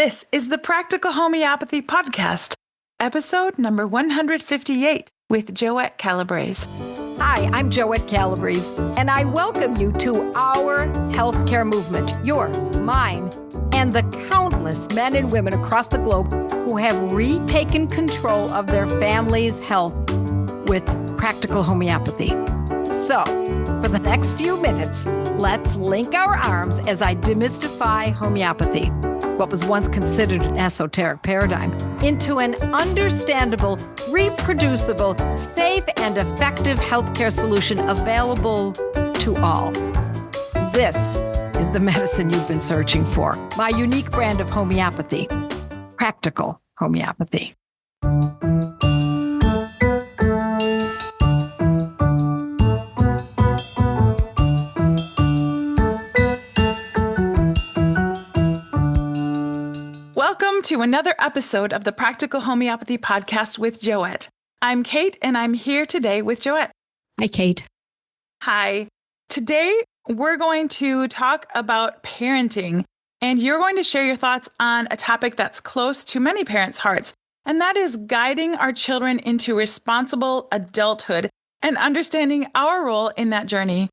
This is the Practical Homeopathy Podcast, episode number 158 with Joette Calabrese. Hi, I'm Joette Calabrese, and I welcome you to our healthcare movement, yours, mine, and the countless men and women across the globe who have retaken control of their family's health with practical homeopathy. So, for the next few minutes, let's link our arms as I demystify homeopathy, what was once considered an esoteric paradigm, into an understandable, reproducible, safe, and effective healthcare solution available to all. This is the medicine you've been searching for, my unique brand of homeopathy, practical homeopathy. Welcome to another episode of the Practical Homeopathy Podcast with Joette. I'm Kate, and I'm here today with Joette. Hi, Kate. Hi. Today, we're going to talk about parenting, and you're going to share your thoughts on a topic that's close to many parents' hearts, and that is guiding our children into responsible adulthood and understanding our role in that journey.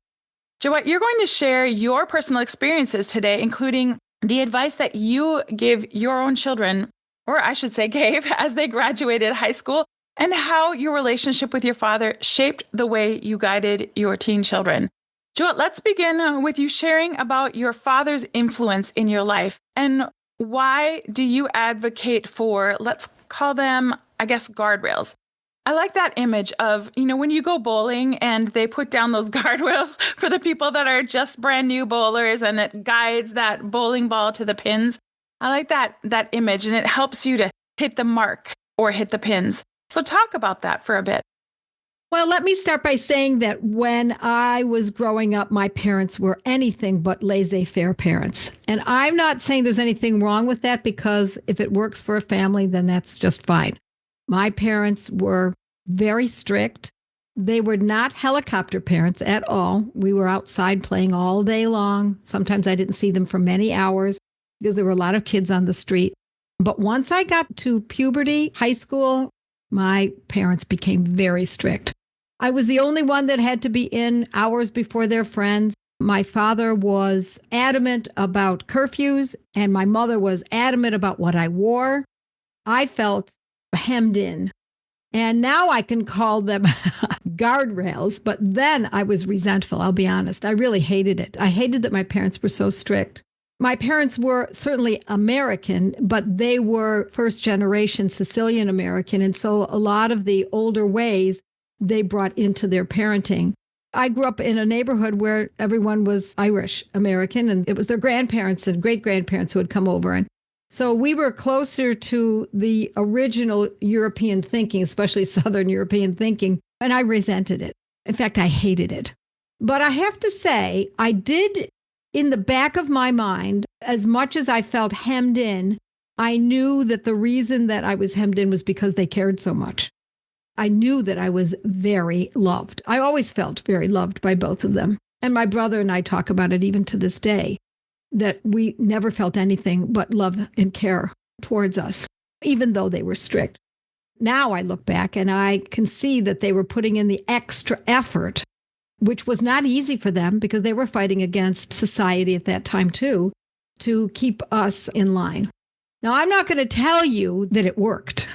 Joette, you're going to share your personal experiences today, including the advice that you give your own children, or I should say gave, as they graduated high school, and how your relationship with your father shaped the way you guided your teen children. Joette, let's begin with you sharing about your father's influence in your life, and why do you advocate for, let's call them, I guess, guardrails. I like that image of, when you go bowling and they put down those guardrails for the people that are just brand new bowlers and it guides that bowling ball to the pins. I like that image, and it helps you to hit the mark or hit the pins. So talk about that for a bit. Well, let me start by saying that when I was growing up, my parents were anything but laissez-faire parents. And I'm not saying there's anything wrong with that, because if it works for a family, then that's just fine. My parents were very strict. They were not helicopter parents at all. We were outside playing all day long. Sometimes I didn't see them for many hours because there were a lot of kids on the street. But once I got to puberty, high school, my parents became very strict. I was the only one that had to be in hours before their friends. My father was adamant about curfews, and my mother was adamant about what I wore. I felt hemmed in. And now I can call them guardrails, but then I was resentful, I'll be honest. I really hated it. I hated that my parents were so strict. My parents were certainly American, but they were first generation Sicilian American. And so a lot of the older ways they brought into their parenting. I grew up in a neighborhood where everyone was Irish American, and it was their grandparents and great-grandparents who had come over. And so we were closer to the original European thinking, especially Southern European thinking, and I resented it. In fact, I hated it. But I have to say, I did, in the back of my mind, as much as I felt hemmed in, I knew that the reason that I was hemmed in was because they cared so much. I knew that I was very loved. I always felt very loved by both of them. And my brother and I talk about it even to this day, that we never felt anything but love and care towards us, even though they were strict. Now I look back and I can see that they were putting in the extra effort, which was not easy for them because they were fighting against society at that time too, to keep us in line. Now, I'm not going to tell you that it worked,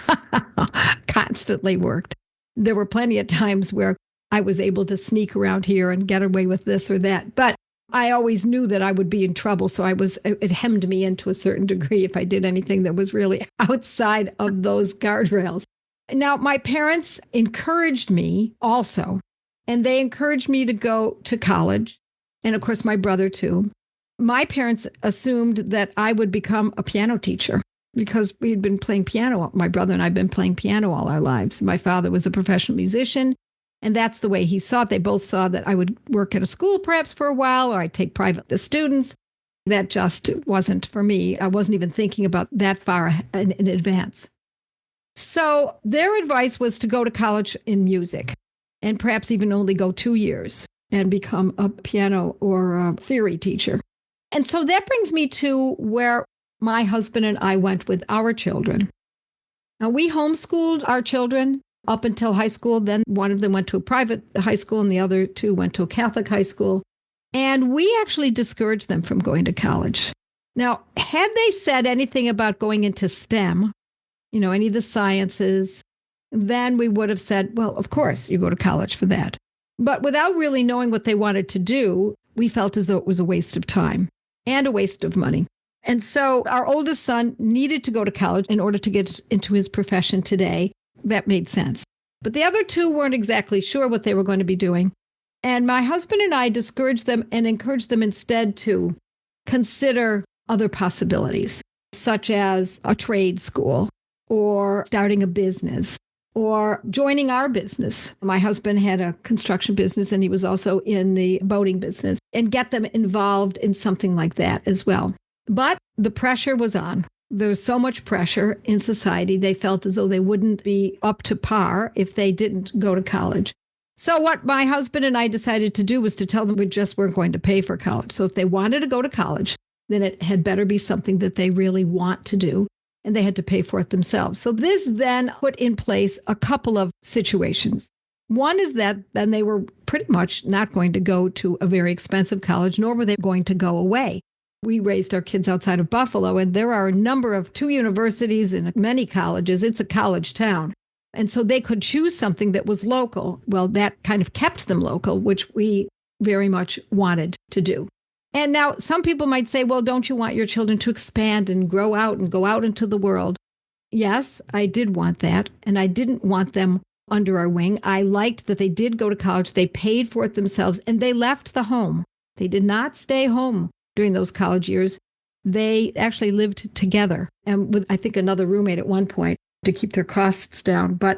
constantly worked. There were plenty of times where I was able to sneak around here and get away with this or that, but I always knew that I would be in trouble, so it hemmed me in to a certain degree if I did anything that was really outside of those guardrails. Now, my parents encouraged me also, and they encouraged me to go to college, and of course my brother too. My parents assumed that I would become a piano teacher because we had been playing piano. My brother and I had been playing piano all our lives. My father was a professional musician. And that's the way he saw it. They both saw that I would work at a school perhaps for a while, or I'd take private students. That just wasn't for me. I wasn't even thinking about that far in advance. So their advice was to go to college in music and perhaps even only go 2 years and become a piano or a theory teacher. And so that brings me to where my husband and I went with our children. Now, we homeschooled our children up until high school. Then one of them went to a private high school and the other two went to a Catholic high school. And we actually discouraged them from going to college. Now, had they said anything about going into STEM, any of the sciences, then we would have said, well, of course, you go to college for that. But without really knowing what they wanted to do, we felt as though it was a waste of time and a waste of money. And so our oldest son needed to go to college in order to get into his profession today. That made sense. But the other two weren't exactly sure what they were going to be doing. And my husband and I discouraged them and encouraged them instead to consider other possibilities, such as a trade school or starting a business or joining our business. My husband had a construction business and he was also in the boating business, and get them involved in something like that as well. But the pressure was on. There's so much pressure in society. They felt as though they wouldn't be up to par if they didn't go to college. So what my husband and I decided to do was to tell them we just weren't going to pay for college. So if they wanted to go to college, then it had better be something that they really want to do, and they had to pay for it themselves. So this then put in place a couple of situations. One is that then they were pretty much not going to go to a very expensive college, nor were they going to go away. We raised our kids outside of Buffalo, and there are a number of 2 universities and many colleges. It's a college town. And so they could choose something that was local. Well, that kind of kept them local, which we very much wanted to do. And now some people might say, well, don't you want your children to expand and grow out and go out into the world? Yes, I did want that. And I didn't want them under our wing. I liked that they did go to college. They paid for it themselves, and they left the home. They did not stay home during those college years. They actually lived together and with, I think, another roommate at one point to keep their costs down. But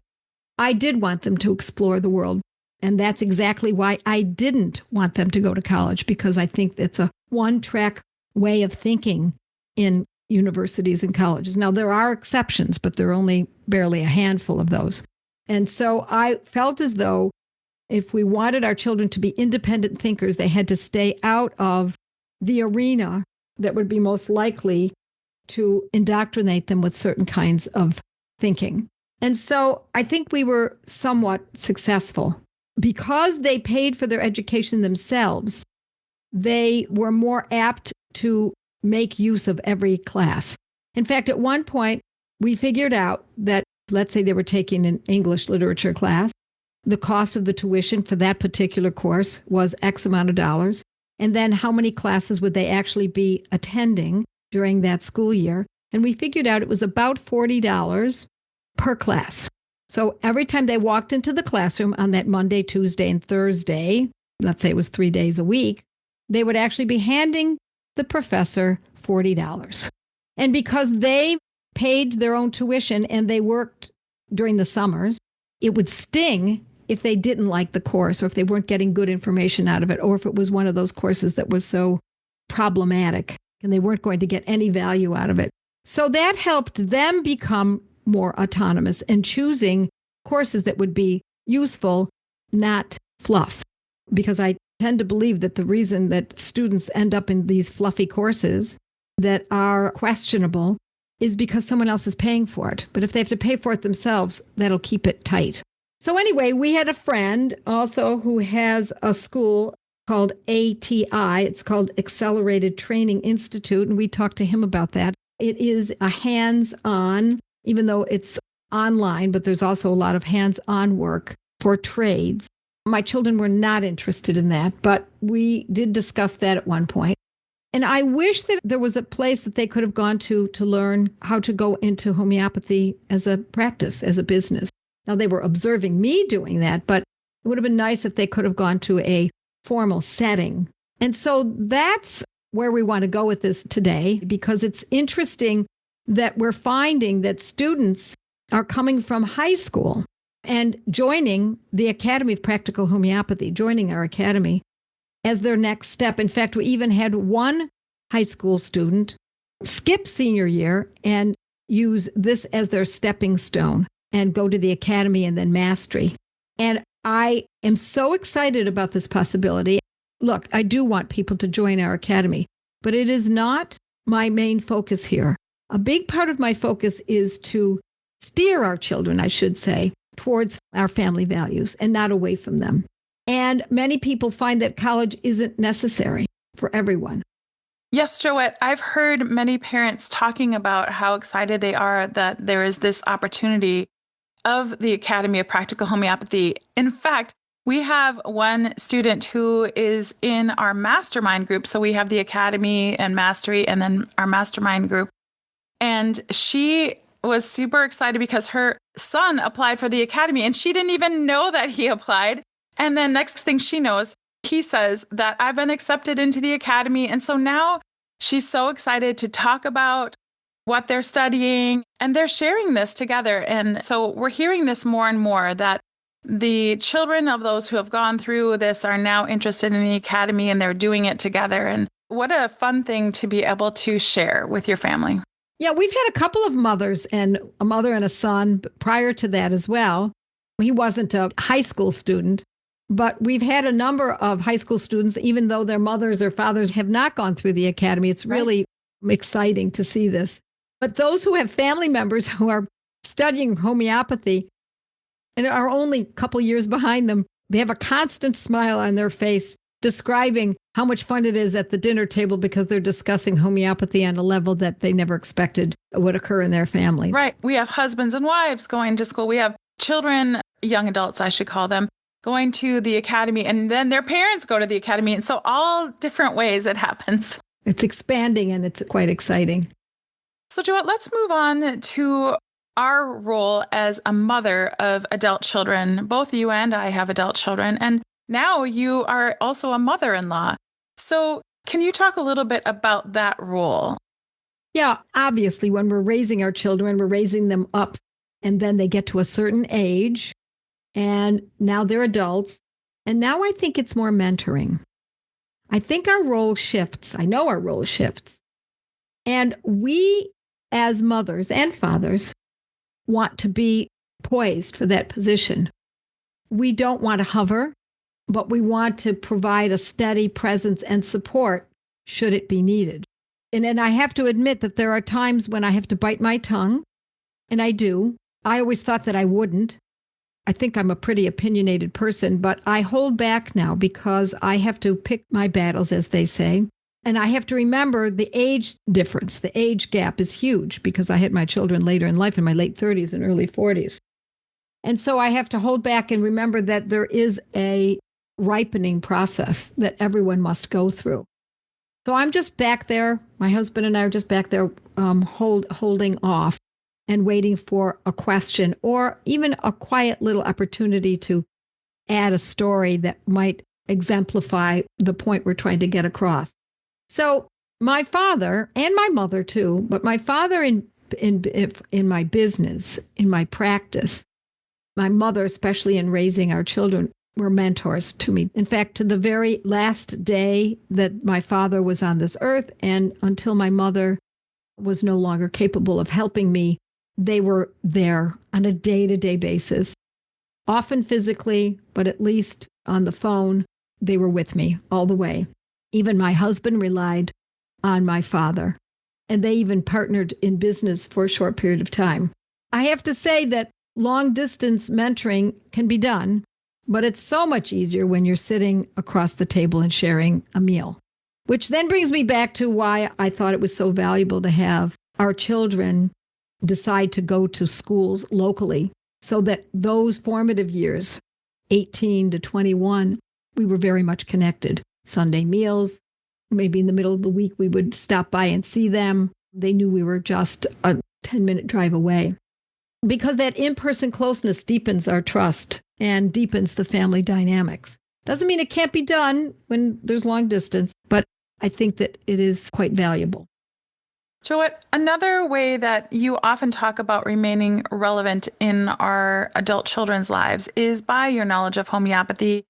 I did want them to explore the world. And that's exactly why I didn't want them to go to college, because I think it's a one-track way of thinking in universities and colleges. Now, there are exceptions, but there are only barely a handful of those. And so I felt as though if we wanted our children to be independent thinkers, they had to stay out of the arena that would be most likely to indoctrinate them with certain kinds of thinking. And so I think we were somewhat successful. Because they paid for their education themselves, they were more apt to make use of every class. In fact, at one point, we figured out that, let's say they were taking an English literature class, the cost of the tuition for that particular course was X amount of dollars. And then how many classes would they actually be attending during that school year? And we figured out it was about $40 per class. So every time they walked into the classroom on that Monday, Tuesday, and Thursday, let's say it was 3 days a week, they would actually be handing the professor $40. And because they paid their own tuition and they worked during the summers, it would sting if they didn't like the course, or if they weren't getting good information out of it, or if it was one of those courses that was so problematic and they weren't going to get any value out of it. So that helped them become more autonomous and choosing courses that would be useful, not fluff. Because I tend to believe that the reason that students end up in these fluffy courses that are questionable is because someone else is paying for it. But if they have to pay for it themselves, that'll keep it tight. So anyway, we had a friend also who has a school called ATI. It's called Accelerated Training Institute, and we talked to him about that. It is a hands-on, even though it's online, but there's also a lot of hands-on work for trades. My children were not interested in that, but we did discuss that at one point. And I wish that there was a place that they could have gone to learn how to go into homeopathy as a practice, as a business. Now, they were observing me doing that, but it would have been nice if they could have gone to a formal setting. And so that's where we want to go with this today, because it's interesting that we're finding that students are coming from high school and joining the Academy of Practical Homeopathy, joining our academy as their next step. In fact, we even had one high school student skip senior year and use this as their stepping stone and go to the academy and then mastery. And I am so excited about this possibility. Look, I do want people to join our academy, but it is not my main focus here. A big part of my focus is to steer our children, I should say, towards our family values and not away from them. And many people find that college isn't necessary for everyone. Yes, Joette, I've heard many parents talking about how excited they are that there is this opportunity of the Academy of Practical Homeopathy. In fact, we have one student who is in our mastermind group. So we have the Academy and Mastery and then our mastermind group. And she was super excited because her son applied for the Academy and she didn't even know that he applied. And then next thing she knows, he says that I've been accepted into the Academy. And so now she's so excited to talk about what they're studying and they're sharing this together. And so we're hearing this more and more that the children of those who have gone through this are now interested in the Academy and they're doing it together. And what a fun thing to be able to share with your family. Yeah, we've had a couple of mothers and a mother and a son prior to that as well. He wasn't a high school student, but we've had a number of high school students, even though their mothers or fathers have not gone through the Academy. It's really exciting to see this. But those who have family members who are studying homeopathy and are only a couple years behind them, they have a constant smile on their face describing how much fun it is at the dinner table because they're discussing homeopathy on a level that they never expected would occur in their families. Right. We have husbands and wives going to school. We have children, young adults, I should call them, going to the Academy, and then their parents go to the Academy. And so all different ways it happens. It's expanding and it's quite exciting. So Joette, let's move on to our role as a mother of adult children. Both you and I have adult children, and now you are also a mother-in-law. So can you talk a little bit about that role? Yeah, obviously, when we're raising our children, we're raising them up, and then they get to a certain age, and now they're adults. And now I think it's more mentoring. I think our role shifts. I know our role shifts. And we, as mothers and fathers, want to be poised for that position. We don't want to hover, but we want to provide a steady presence and support should it be needed. And I have to admit that there are times when I have to bite my tongue, and I do. I always thought that I wouldn't. I think I'm a pretty opinionated person, but I hold back now because I have to pick my battles, as they say. And I have to remember the age difference. The age gap is huge because I had my children later in life, in my late 30s and early 40s. And so I have to hold back and remember that there is a ripening process that everyone must go through. So I'm just back there. My husband and I are just back there holding off and waiting for a question or even a quiet little opportunity to add a story that might exemplify the point we're trying to get across. So my father and my mother too, but my father in my business, in my practice, my mother, especially in raising our children, were mentors to me. In fact, to the very last day that my father was on this earth and until my mother was no longer capable of helping me, they were there on a day-to-day basis, often physically, but at least on the phone, they were with me all the way. Even my husband relied on my father, and they even partnered in business for a short period of time. I have to say that long-distance mentoring can be done, but it's so much easier when you're sitting across the table and sharing a meal, which then brings me back to why I thought it was so valuable to have our children decide to go to schools locally so that those formative years, 18 to 21, we were very much connected. Sunday meals, maybe in the middle of the week, we would stop by and see them. They knew we were just a 10-minute drive away. Because that in-person closeness deepens our trust and deepens the family dynamics. Doesn't mean it can't be done when there's long distance, but I think that it is quite valuable. Joette, another way that you often talk about remaining relevant in our adult children's lives is by your knowledge of homeopathy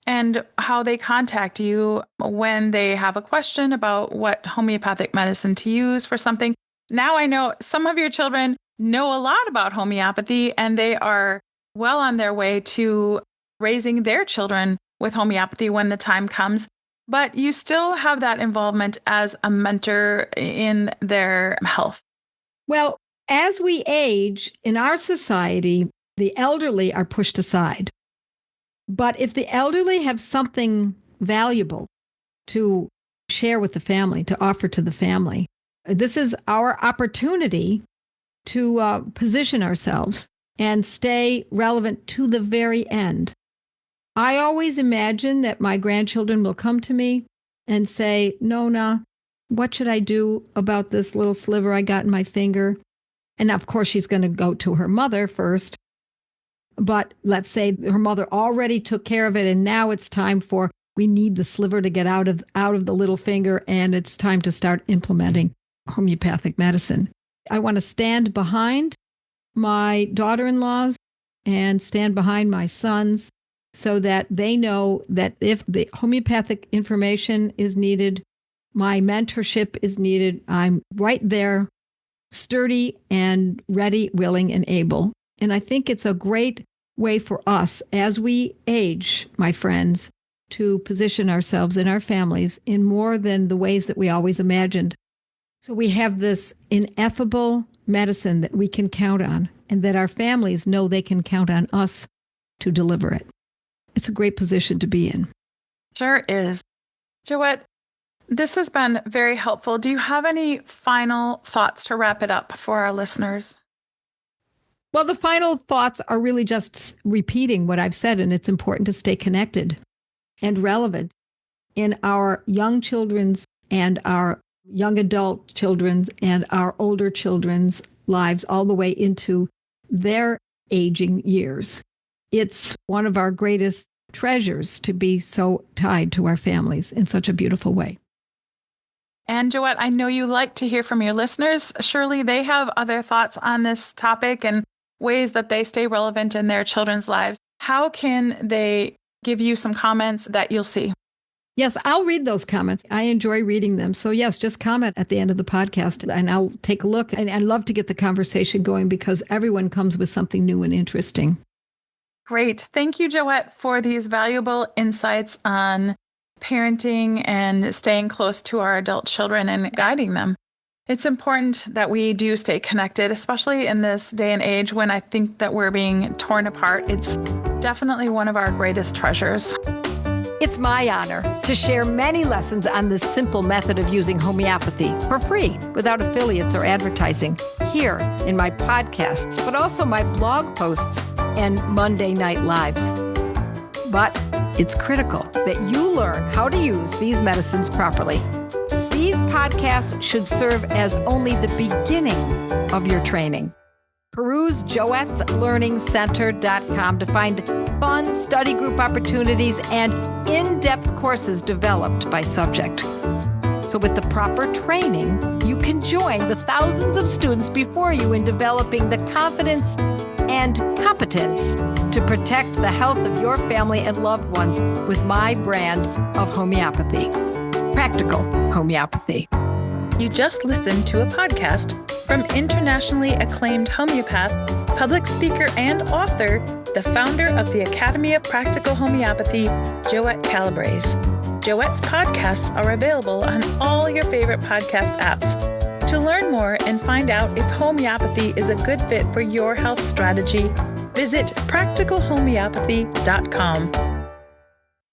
and how they contact you when they have a question about what homeopathic medicine to use for something. Now I know some of your children know a lot about homeopathy and they are well on their way to raising their children with homeopathy when the time comes. but you still have that involvement as a mentor in their health. Well, as we age in our society, the elderly are pushed aside. But if the elderly have something valuable to share with the family, to offer to the family, this is our opportunity to position ourselves and stay relevant to the very end. I always imagine that my grandchildren will come to me and say, Nona, what should I do about this little sliver I got in my finger? And of course, she's going to go to her mother first. But let's say her mother already took care of it, and now it's time we need the sliver to get out of the little finger, and it's time to start implementing homeopathic medicine. I want to stand behind my daughter-in-laws and stand behind my sons so that they know that if the homeopathic information is needed, my mentorship is needed, I'm right there, sturdy and ready, willing, and able. And I think it's a great way for us as we age, my friends, to position ourselves and our families in more than the ways that we always imagined. So we have this ineffable medicine that we can count on, and that our families know they can count on us to deliver it. It's a great position to be in. Sure is. Joette, this has been very helpful. Do you have any final thoughts to wrap it up for our listeners? Well, the final thoughts are really just repeating what I've said, and it's important to stay connected and relevant in our young children's and our young adult children's and our older children's lives all the way into their aging years. It's one of our greatest treasures to be so tied to our families in such a beautiful way. And Joette, I know you like to hear from your listeners. Surely they have other thoughts on this topic and ways that they stay relevant in their children's lives. How can they give you some comments that you'll see? Yes, I'll read those comments. I enjoy reading them. So yes, just comment at the end of the podcast and I'll take a look. And I'd love to get the conversation going because everyone comes with something new and interesting. Great. Thank you, Joette, for these valuable insights on parenting and staying close to our adult children and guiding them. It's important that we do stay connected, especially in this day and age when I think that we're being torn apart. It's definitely one of our greatest treasures. It's my honor to share many lessons on this simple method of using homeopathy for free without affiliates or advertising here in my podcasts, but also my blog posts and Monday night lives. But it's critical that you learn how to use these medicines properly. These podcasts should serve as only the beginning of your training. Peruse joetteslearningcenter.com to find fun study group opportunities and in-depth courses developed by subject. So with the proper training, you can join the thousands of students before you in developing the confidence and competence to protect the health of your family and loved ones with my brand of homeopathy, Practical Homeopathy. You just listened to a podcast from internationally acclaimed homeopath, public speaker, and author, the founder of the Academy of Practical Homeopathy, Joette Calabrese. Joette's podcasts are available on all your favorite podcast apps. To learn more and find out if homeopathy is a good fit for your health strategy, visit practicalhomeopathy.com.